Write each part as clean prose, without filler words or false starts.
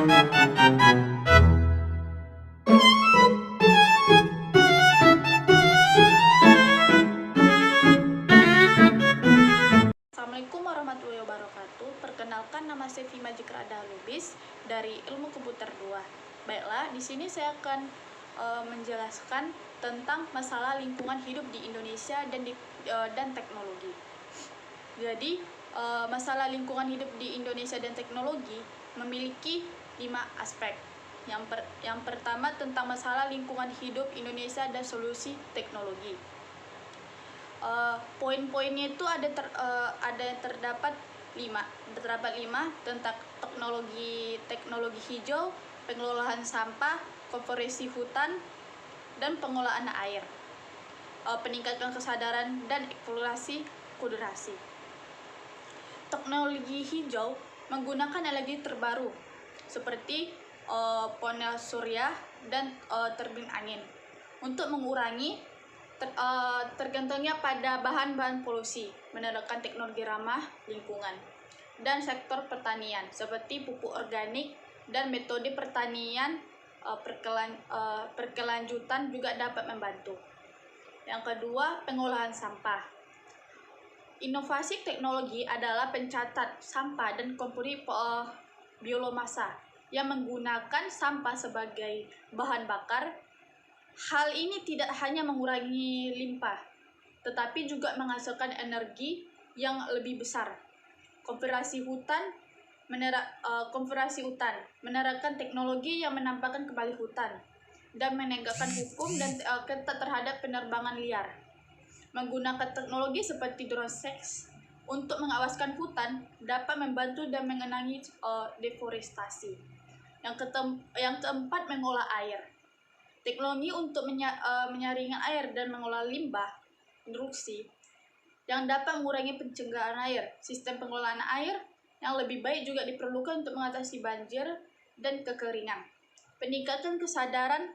Assalamualaikum warahmatullahi wabarakatuh. Perkenalkan, nama saya Fima Jikrada Lubis dari Ilmu Komputer 2. Baiklah, di sini saya akan menjelaskan tentang masalah lingkungan hidup di Indonesia dan teknologi. Jadi, masalah lingkungan hidup di Indonesia dan teknologi memiliki 5 aspek. Yang pertama tentang masalah lingkungan hidup Indonesia dan solusi teknologi. Poin-poinnya itu terdapat 5 tentang teknologi hijau, pengelolaan sampah, konservasi hutan, dan pengelolaan air, peningkatan kesadaran dan eksplorasi kodrasi. Teknologi hijau menggunakan energi terbaru seperti panel surya dan turbin angin untuk mengurangi tergantungnya pada bahan-bahan polusi, menerapkan teknologi ramah lingkungan, dan sektor pertanian seperti pupuk organik dan metode pertanian berkelanjutan juga dapat membantu. Yang kedua, pengolahan sampah. Inovasi teknologi adalah pencatat sampah dan komponen biomasa yang menggunakan sampah sebagai bahan bakar. Hal ini tidak hanya mengurangi limbah, tetapi juga menghasilkan energi yang lebih besar. Konservasi hutan menerapkan teknologi yang menampakkan kembali hutan dan menegakkan hukum dan ketat terhadap penerbangan liar. Menggunakan teknologi seperti drone sex untuk mengawaskan hutan dapat membantu dan mengurangi deforestasi. Yang keempat, mengolah air. Teknologi untuk menyaringkan air dan mengolah limbah induksi yang dapat mengurangi pencemaran air. Sistem pengelolaan air yang lebih baik juga diperlukan untuk mengatasi banjir dan kekeringan. Peningkatan kesadaran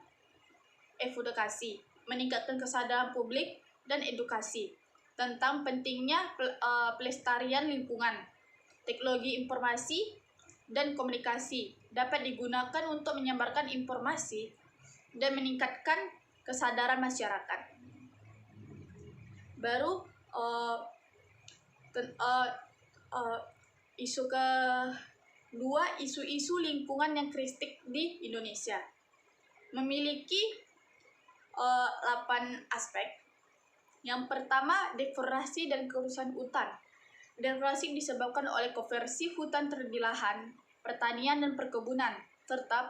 edukasi, meningkatkan kesadaran publik dan edukasi tentang pentingnya pelestarian lingkungan. Teknologi informasi dan komunikasi dapat digunakan untuk menyebarkan informasi dan meningkatkan kesadaran masyarakat. Baru isu kedua, isu lingkungan yang kritis di Indonesia memiliki 8 aspek. Yang pertama, deforestasi dan kerusakan hutan. Deforestasi disebabkan oleh konversi hutan terjadi lahan, pertanian dan perkebunan, serta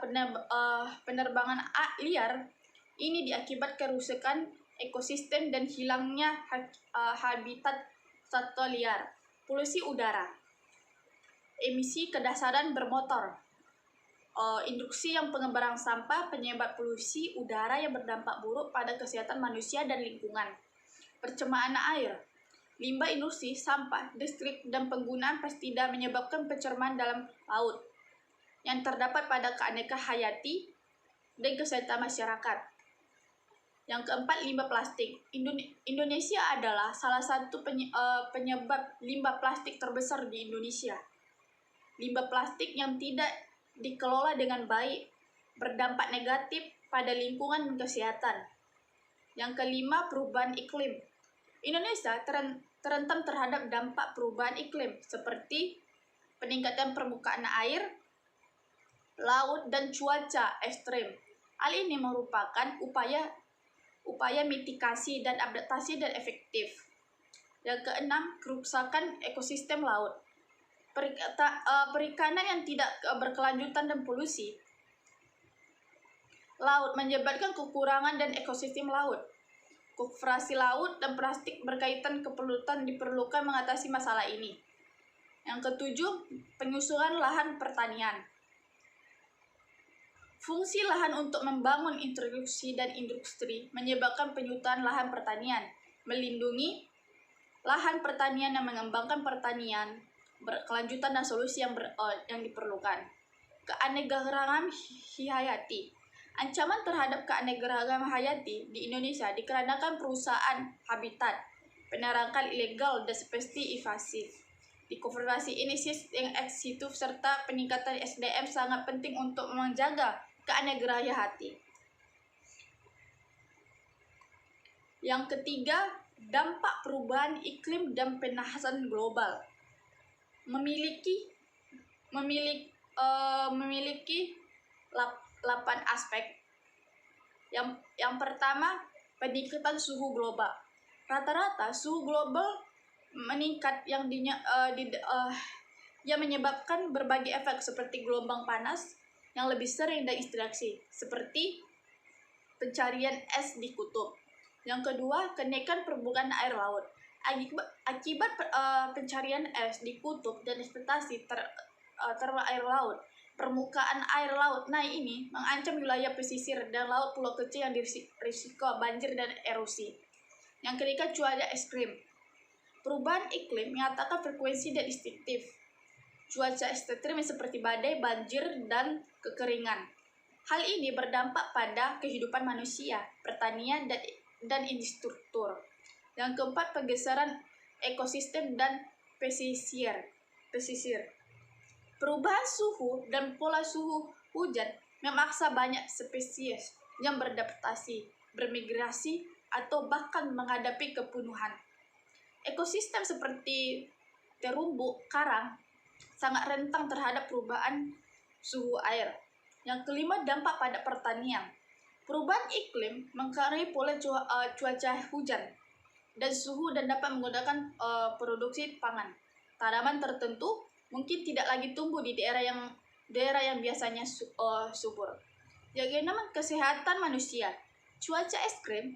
penerbangan liar. Ini diakibatkan kerusakan ekosistem dan hilangnya habitat satwa liar. Polusi udara, emisi kendaraan bermotor, induksi yang pengembaraan sampah penyebab polusi udara yang berdampak buruk pada kesehatan manusia dan lingkungan. Pencemaran air, limbah industri, sampah, listrik, dan penggunaan pestisida menyebabkan pencemaran dalam laut yang terdapat pada keanekaragaman hayati dan kesehatan masyarakat. Yang keempat, limbah plastik. Indonesia adalah salah satu penyebab limbah plastik terbesar di Indonesia. Limbah plastik yang tidak dikelola dengan baik berdampak negatif pada lingkungan dan kesehatan. Yang kelima, perubahan iklim. Indonesia terentam terhadap dampak perubahan iklim seperti peningkatan permukaan air, laut, dan cuaca ekstrem. Hal ini merupakan upaya mitigasi dan adaptasi dan efektif. Yang keenam, kerusakan ekosistem laut. Perikanan yang tidak berkelanjutan dan polusi laut menyebabkan kekurangan dan ekosistem laut. Konservasi laut dan plastik berkaitan keperluan diperlukan mengatasi masalah ini. Yang ketujuh, penyusunan lahan pertanian. Fungsi lahan untuk membangun introduksi dan industri menyebabkan penyusutan lahan pertanian, melindungi lahan pertanian yang mengembangkan pertanian berkelanjutan dan solusi yang diperlukan. Keanekaragaman hayati. Ancaman terhadap keanekaragaman hayati di Indonesia dikarenakan perusahaan habitat, penangkaran ilegal dan spesies invasif, Di konfirmasi ini yang ex situ serta peningkatan SDM sangat penting untuk menjaga keanegaraan hayati. Yang ketiga, dampak perubahan iklim dan pemanasan global. Memiliki 8 aspek. Yang pertama, peningkatan suhu global. Rata-rata suhu global meningkat yang menyebabkan berbagai efek seperti gelombang panas yang lebih sering dan interaksi, seperti pencarian es di kutub. Yang kedua, kenaikan permukaan air laut. Akibat pencarian es di kutub dan ekspektasi terma air laut, permukaan air laut naik ini mengancam wilayah pesisir dan laut pulau kecil yang risiko banjir dan erosi. Yang ketiga, cuaca ekstrim. Perubahan iklim menyatakan frekuensi dan intensif cuaca ekstrim seperti badai, banjir, dan kekeringan. Hal ini berdampak pada kehidupan manusia, pertanian, dan infrastruktur. Yang keempat, pergeseran ekosistem dan pesisir. Perubahan suhu dan pola suhu hujan memaksa banyak spesies yang beradaptasi, bermigrasi, atau bahkan menghadapi kepunuhan. Ekosistem seperti terumbu karang sangat rentan terhadap perubahan suhu air. Yang kelima, dampak pada pertanian. Perubahan iklim mempengaruhi pola cuaca hujan dan suhu dan dapat menggunakan produksi pangan. Tanaman tertentu mungkin tidak lagi tumbuh di daerah yang biasanya subur. Yang keenam, kesehatan manusia. Cuaca ekstrim